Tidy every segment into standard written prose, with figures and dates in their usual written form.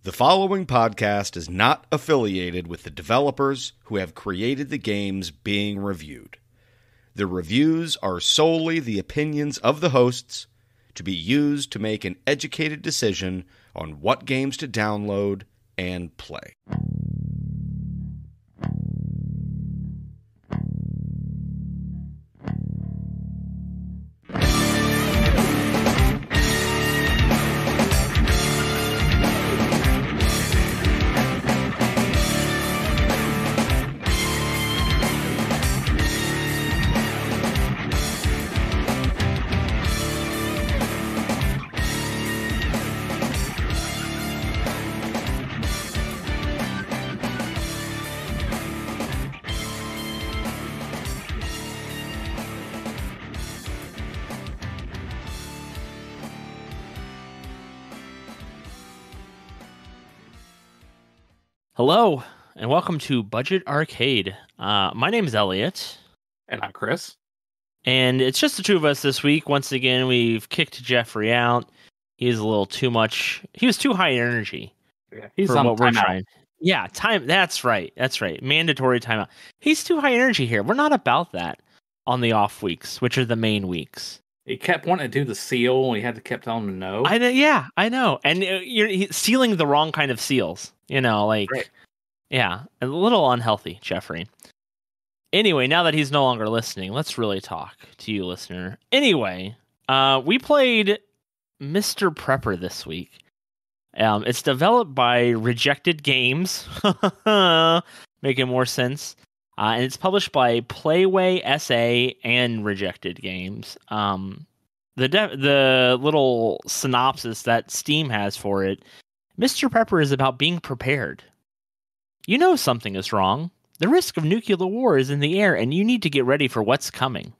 The following podcast is not affiliated with the developers who have created the games being reviewed. The reviews are solely the opinions of the hosts, to be used to make an educated decision on what games to download and play. Hello, and welcome to Budget Arcade. My name is Elliot. And I'm Chris. And it's just the two of us this week. Once again, we've kicked Jeffrey out. He's a little too much. He was too high energy. Yeah, he's for on what we're timeout. trying. Yeah, time. That's right. Mandatory timeout. He's too high energy here. We're not about that on the off weeks, which are the main weeks. He kept wanting to do the seal, and he had to keep telling him no. I know. Yeah, I know. And you're sealing the wrong kind of seals. You know, like, Right. Yeah, a little unhealthy, Jeffrey. Anyway, now that he's no longer listening, let's really talk to you, listener. Anyway, we played Mr. Prepper this week. It's developed by Rejected Games, making more sense. And it's published by Playway SA and Rejected Games. The little synopsis that Steam has for it, Mr. Prepper is about being prepared. You know something is wrong. The risk of nuclear war is in the air, and you need to get ready for what's coming.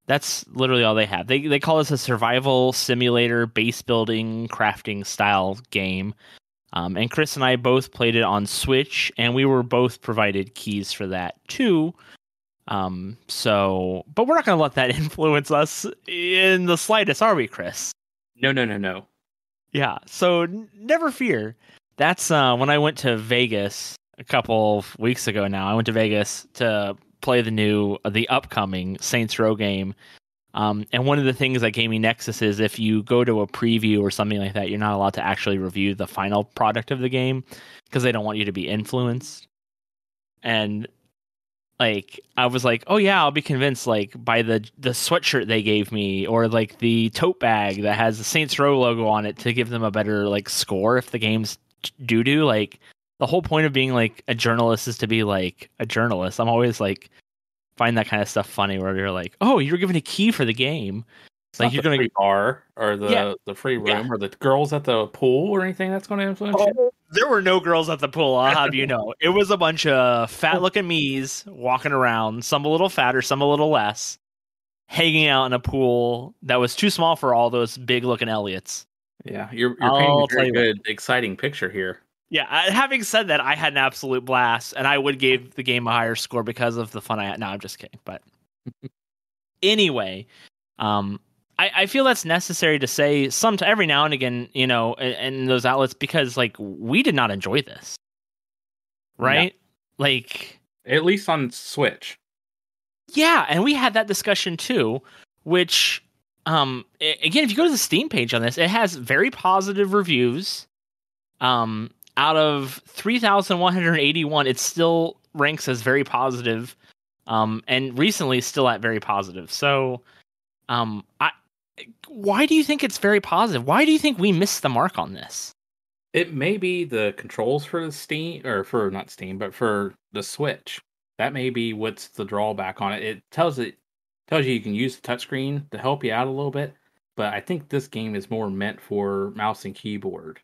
That's literally all they have. They call this a survival simulator, base building, crafting style game. And Chris and I both played it on Switch, and we were both provided keys for that too. But we're not going to let that influence us in the slightest, are we, Chris? No. Yeah, so never fear. That's when I went to Vegas a couple of weeks ago now. I went to Vegas to play the upcoming Saints Row game. And one of the things that Gaming Nexus is if you go to a preview or something like that, you're not allowed to actually review the final product of the game because they don't want you to be influenced. And like, I was like, oh yeah, I'll be convinced like by the sweatshirt they gave me or like the tote bag that has the Saints Row logo on it to give them a better like score if the game's doo-doo. Like the whole point of being like a journalist is to be like a journalist. I'm always like find that kind of stuff funny where you're like, oh, you're given a key for the game. It's Like not you're the gonna free bar or the free room or the girls at the pool or anything that's going to influence you. There were no girls at the pool, I'll have you know. It was a bunch of fat-looking me's walking around, some a little fatter, some a little less, hanging out in a pool that was too small for all those big-looking Elliots. Yeah, you're painting a very good, exciting picture here. Yeah, having said that, I had an absolute blast, and I would give the game a higher score because of the fun I had. No, I'm just kidding. But anyway, I feel that's necessary to say every now and again, you know, in those outlets, because like we did not enjoy this, right? No. Like at least on Switch. Yeah, and we had that discussion too, which again, if you go to the Steam page on this, it has very positive reviews. Out of 3,181, it still ranks as very positive, and recently still at very positive. So, why do you think it's very positive? Why do you think we missed the mark on this? It may be the controls for the Steam, or for not Steam, but for the Switch. That may be what's the drawback on it. It tells you you can use the touchscreen to help you out a little bit, but I think this game is more meant for mouse and keyboard.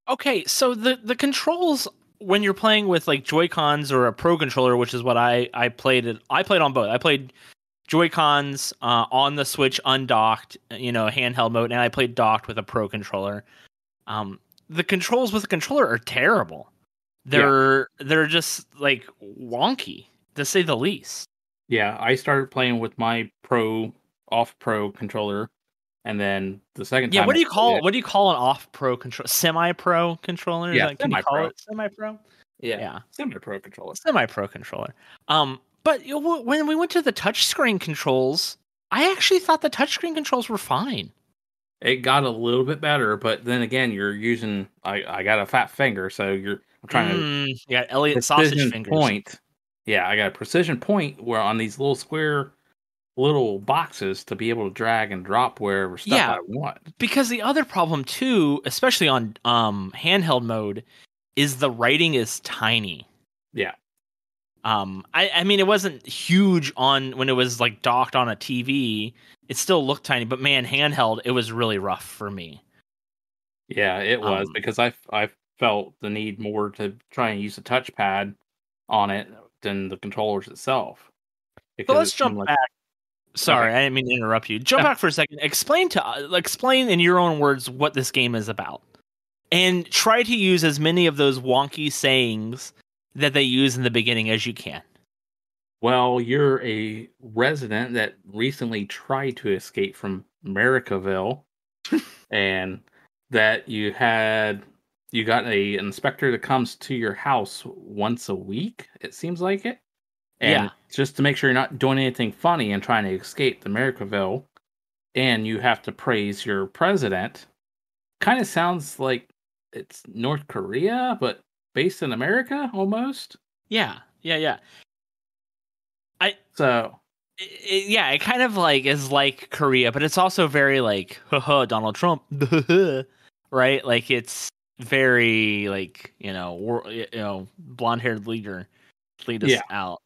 Okay, so the controls when you're playing with like Joy-Cons or a Pro controller, which is what I played. I played on both. I played Joy-Cons on the Switch undocked, you know, handheld mode, and I played docked with a Pro controller. The controls with the controller are terrible. They're just like wonky, to say the least. Yeah, I started playing with my Pro controller, And then the second Yeah, time, what do you call an off-pro control? Semi-pro controller? Yeah, Can you call semi-pro. it semi-pro? Yeah, semi-pro controller. Semi-pro controller. But when we went to the touchscreen controls, I actually thought the touchscreen controls were fine. It got a little bit better, but then again, you're using. I got a fat finger, so I'm trying to. You got Elliot sausage fingers. Point. Yeah, I got a precision point where on these little square little boxes to be able to drag and drop wherever stuff I want. Because the other problem too, especially on handheld mode, is the writing is tiny. Yeah. I mean, it wasn't huge on when it was like docked on a TV. It still looked tiny, but man, handheld, it was really rough for me. Yeah, it was because I felt the need more to try and use a touchpad on it than the controllers itself. So let's jump back. Sorry, I didn't mean to interrupt you. Jump back for a second. Explain in your own words what this game is about, and try to use as many of those wonky sayings that they use in the beginning as you can. Well, you're a resident that recently tried to escape from Americaville, and that you got an inspector that comes to your house once a week, it seems like it. And just to make sure you're not doing anything funny and trying to escape the Americaville, and you have to praise your president. Kind of sounds like it's North Korea, but based in America, almost. Yeah. It kind of like is like Korea, but it's also very like, haha, Donald Trump, right? Like it's very like blonde-haired leader lead us out.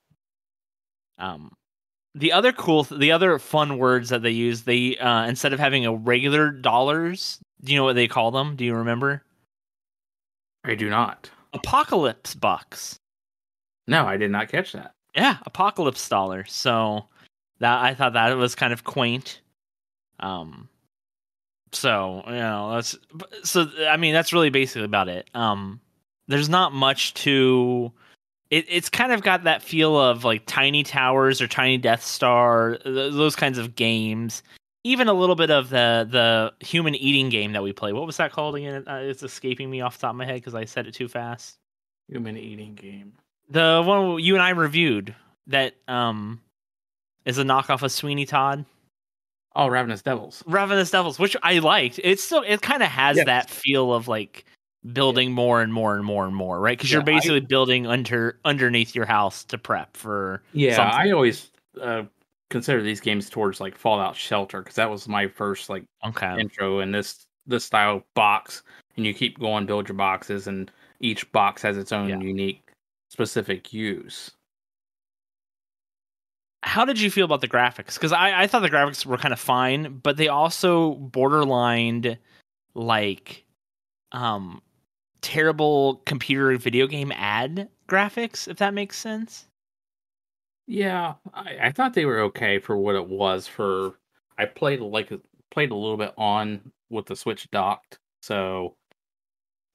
The other fun words that they use, they instead of having a regular dollars, do you know what they call them? Do you remember? I do not. Apocalypse bucks. No, I did not catch that. Yeah, apocalypse dollars. So that I thought that was kind of quaint. So that's really basically about it. There's not much to. It's kind of got that feel of like Tiny Towers or Tiny Death Star, those kinds of games. Even a little bit of the human eating game that we play. What was that called again? It's escaping me off the top of my head because I said it too fast. Human eating game. The one you and I reviewed that is a knockoff of Sweeney Todd. Oh, Ravenous Devils. Ravenous Devils, which I liked. It kind of has that feel of like building more and more and more and more, right? Because you're basically building underneath your house to prep for something. I always consider these games towards like Fallout Shelter because that was my first intro in this style box, and you keep going, build your boxes, and each box has its own unique specific use. How did you feel about the graphics? Because I thought the graphics were kind of fine, but they also borderlined like terrible computer video game ad graphics, if that makes sense. Yeah, I thought they were okay for what it was. I played a little bit on with the Switch docked, so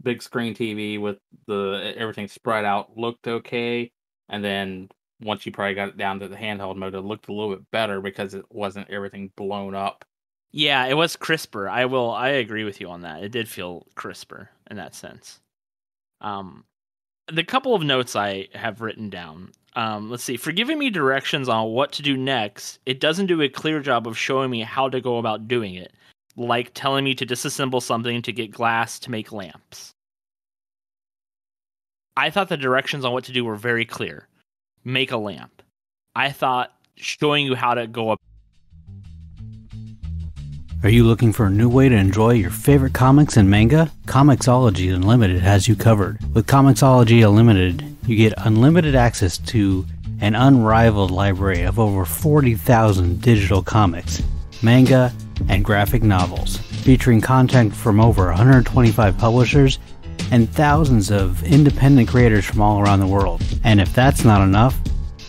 big screen TV with everything spread out looked okay, and then once you probably got it down to the handheld mode, it looked a little bit better because it wasn't everything blown up. Yeah, it was crisper. I agree with you on that. It did feel crisper in that sense. The couple of notes I have written down. Let's see. For giving me directions on what to do next, it doesn't do a clear job of showing me how to go about doing it, like telling me to disassemble something to get glass to make lamps. I thought the directions on what to do were very clear. Make a lamp. I thought showing you how to go up. Are you looking for a new way to enjoy your favorite comics and manga? Comixology Unlimited has you covered. With Comixology Unlimited, you get unlimited access to an unrivaled library of over 40,000 digital comics, manga, and graphic novels, featuring content from over 125 publishers and thousands of independent creators from all around the world. And if that's not enough,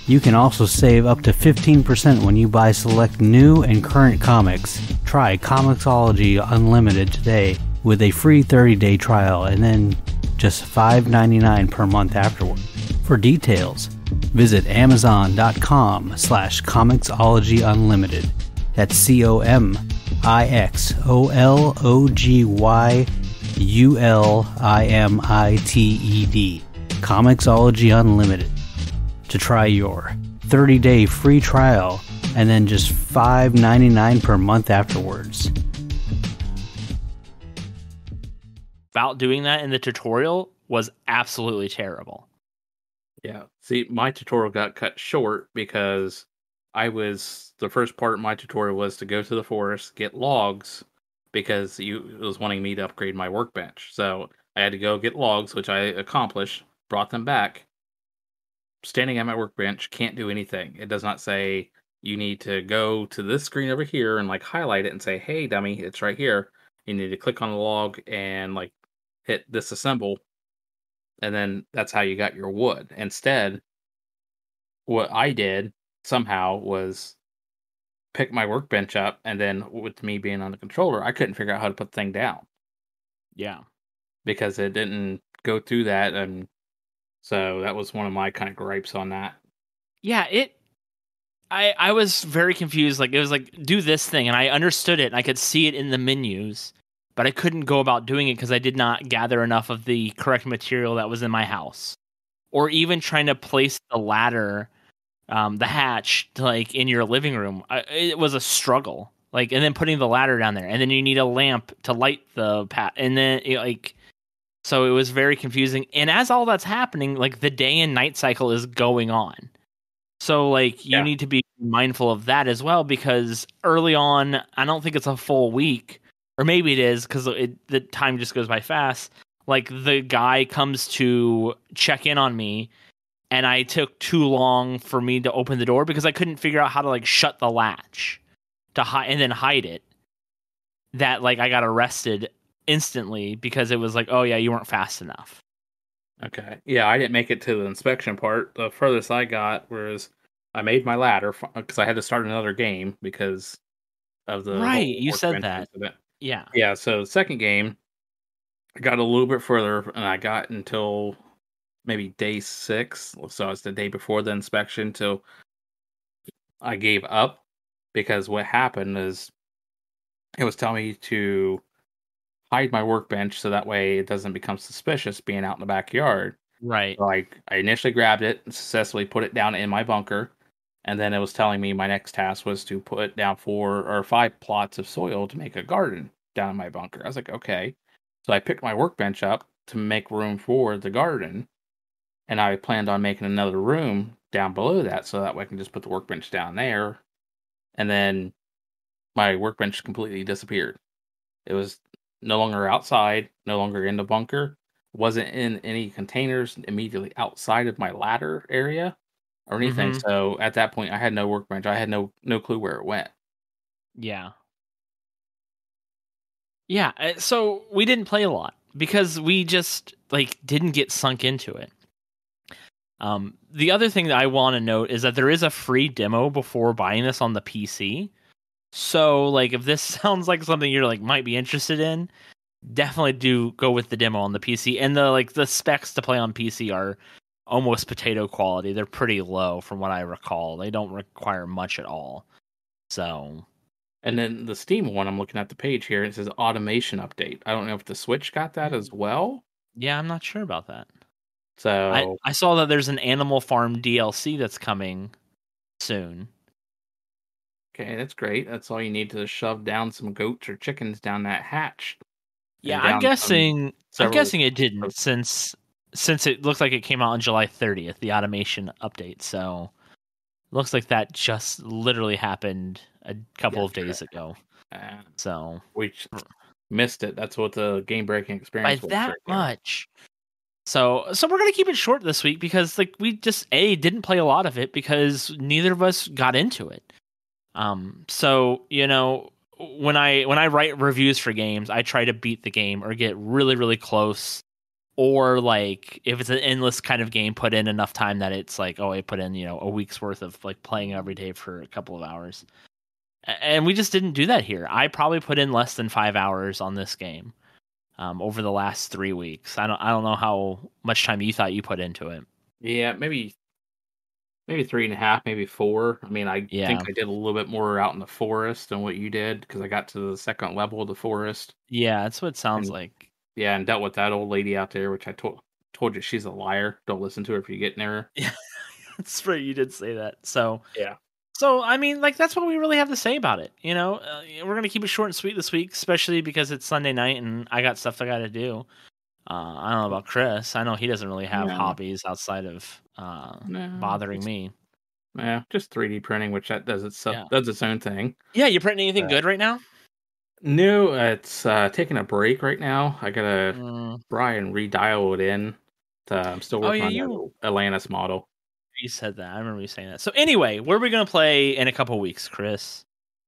you can also save up to 15% when you buy select new and current comics. Try Comixology Unlimited today with a free 30-day trial and then just $5.99 per month afterward. For details, visit Amazon.com/Comixology Unlimited. That's ComicsologyUlimitted. Comicsology Unlimited. To try your 30-day free trial and then just $5.99 per month afterwards. About doing that in the tutorial was absolutely terrible. Yeah. See, my tutorial got cut short because the first part of my tutorial was to go to the forest, get logs, because it was wanting me to upgrade my workbench. So I had to go get logs, which I accomplished, brought them back. Standing at my workbench, can't do anything. It does not say you need to go to this screen over here and like highlight it and say, hey, dummy, it's right here. You need to click on the log and like hit disassemble. And then that's how you got your wood. Instead, what I did somehow was pick my workbench up, and then with me being on the controller, I couldn't figure out how to put the thing down Yeah. because it didn't go through that. And so that was one of my kind of gripes on that. Yeah, I was very confused. Like, it was like, do this thing, and I understood it, and I could see it in the menus, but I couldn't go about doing it because I did not gather enough of the correct material that was in my house. Or even trying to place the ladder, the hatch, like, in your living room. It was a struggle. Like, and then putting the ladder down there, and then you need a lamp to light the path, and then, so it was very confusing. And as all that's happening, like, the day and night cycle is going on. So, like, you need to be mindful of that as well, because early on, I don't think it's a full week, or maybe it is, because the time just goes by fast. Like, the guy comes to check in on me, and I took too long for me to open the door because I couldn't figure out how to, like, shut the latch to and then hide it. That, like, I got arrested instantly because it was like, oh, yeah, you weren't fast enough. Okay. Yeah, I didn't make it to the inspection part. The furthest I got was I made my ladder because I had to start another game because of the Right, whole you said workbench that. incident. Yeah. Yeah, so the second game, I got a little bit further, and I got until maybe day 6. So it's the day before the inspection till I gave up because what happened is it was telling me to hide my workbench so that way it doesn't become suspicious being out in the backyard. Right. So I initially grabbed it and successfully put it down in my bunker, and then it was telling me my next task was to put down 4 or 5 plots of soil to make a garden down in my bunker. I was like, okay. So I picked my workbench up to make room for the garden, and I planned on making another room down below that so that way I can just put the workbench down there, and then my workbench completely disappeared. It was no longer outside, no longer in the bunker, wasn't in any containers immediately outside of my ladder area or anything. Mhm. So at that point, I had no workbench. I had no clue where it went. Yeah. Yeah, so we didn't play a lot because we just, like, didn't get sunk into it. The other thing that I want to note is that there is a free demo before buying this on the PC. So, like, if this sounds like something you're, like, might be interested in, definitely do go with the demo on the PC. And the specs to play on PC are almost potato quality. They're pretty low from what I recall. They don't require much at all. So, And then the Steam one, I'm looking at the page here. It says automation update. I don't know if the Switch got that as well. yeah, I'm not sure about that. So I saw that there's an Animal Farm DLC that's coming soon. okay, that's great. That's all you need to shove down some goats or chickens down that hatch. Yeah, and I'm down guessing several- it didn't since it looks like it came out on July 30th, the automation update. So looks like that just literally happened a couple of days ago. So we missed it. That's what the game breaking by experience was. that right there. much. So we're gonna keep it short this week because, like, we just didn't play a lot of it because neither of us got into it. So, you know, when I write reviews for games, I try to beat the game or get really, really close. Or, like, if it's an endless kind of game, put in enough time that it's like, oh, I put in, a week's worth of, like, playing every day for a couple of hours. And we just didn't do that here. I probably put in less than 5 hours on this game over the last 3 weeks. I don't know how much time you thought you put into it. Yeah, maybe maybe 3.5, maybe 4. I mean, I think Yeah. I did a little bit more out in the forest than what you did because I got to the second level of the forest. Yeah, that's what it sounds And like. yeah, and dealt with that old lady out there, which I told you she's a liar. Don't listen to her if you get near her. Yeah, that's right. You did say that. So, Yeah. I mean, like that's what we really have to say about it. We're gonna keep it short and sweet this week, especially because it's Sunday night and I got stuff I got to do. I don't know about Chris. I know he doesn't really have No, hobbies outside of no, bothering me. just 3D printing, which that Yeah. does its own thing. Yeah, you printing anything Uh, good right now? no, it's taking a break right now. I gotta Mm. try and redial it in. I'm still Oh working yeah, on you the Atlantis model. said that. I remember you saying that. So anyway, what are we gonna play in a couple weeks, Chris?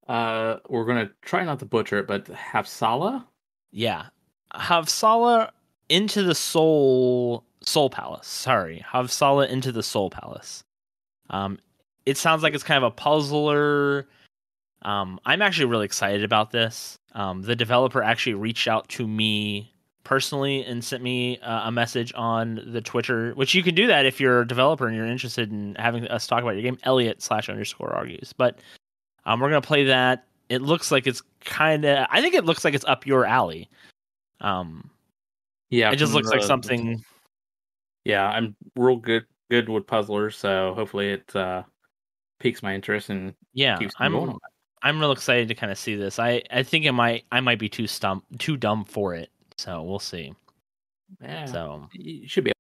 We're gonna try not to butcher it, but Hafsala. Yeah, Havsala into the Soul Palace. Sorry, Havsala into the Soul Palace. Um, it sounds like it's kind of a puzzler. I'm actually really excited about this. The developer actually reached out to me personally and sent me a message on the Twitter, which you can do that if you're a developer and you're interested in having us talk about your game. Elliot/_argues. But we're gonna play that. It looks like it's I think it looks like it's up your alley. Um, Yeah, it just from looks like the something. yeah, I'm real good with puzzlers, so hopefully it piques my interest and Yeah, keeps me going on that. I'm real excited to kind of see this. I think I might be too dumb for it. So we'll see. Yeah, So you should be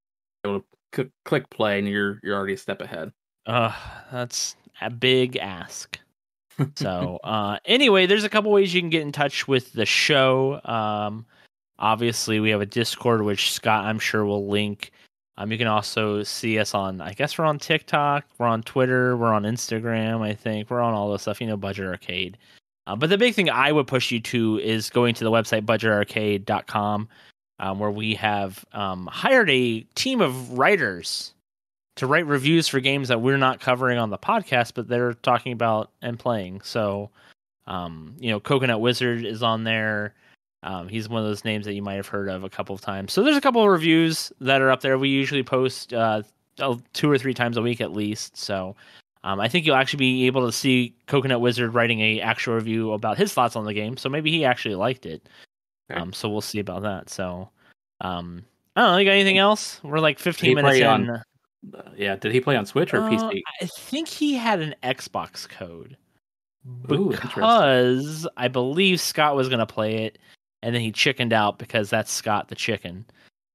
able to click play, and you're already a step ahead. that's a big ask. So anyway, there's a couple ways you can get in touch with the show. Obviously we have a Discord, which Scott I'm sure will link. You can also see us I guess we're on TikTok, we're on Twitter, we're on Instagram, I think. We're on all this stuff, Budget Arcade. But the big thing I would push you to is going to the website budgetarcade.com, where we have hired a team of writers to write reviews for games that we're not covering on the podcast, but they're talking about and playing. So, Coconut Wizard is on there. He's one of those names that you might have heard of a couple of times. So there's a couple of reviews that are up there. We usually post 2 or 3 times a week at least. So I think you'll actually be able to see Coconut Wizard writing a actual review about his thoughts on the game. So maybe he actually liked it. Okay. So we'll see about that. So I don't know. You got anything else? We're like 15 He minutes play in. yeah, did he play on Switch or PC? I think he had an Xbox code Ooh, interesting. because I believe Scott was going to play it, and then he chickened out because that's Scott the chicken.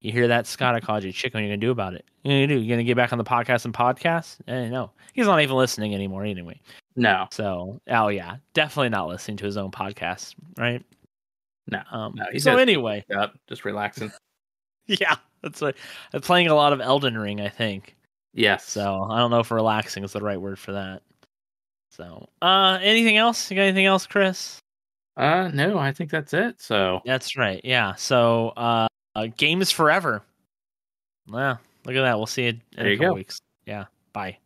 You hear that, Scott? I called you chicken. What are you going to do about it? What are you going to do? You going to get back on the podcast? No. He's not even listening anymore anyway. No, So, oh yeah, definitely not listening to his own podcast, right? no. He So does anyway, just relaxing. yeah, that's like playing a lot of Elden Ring, I think. Yes. So I don't know if relaxing is the right word for that. So, anything else? You got anything else, Chris? No, I think that's it. So That's right. Yeah. So, games forever. Yeah. Look at that. We'll see you in There a you couple go. weeks. Yeah. Bye.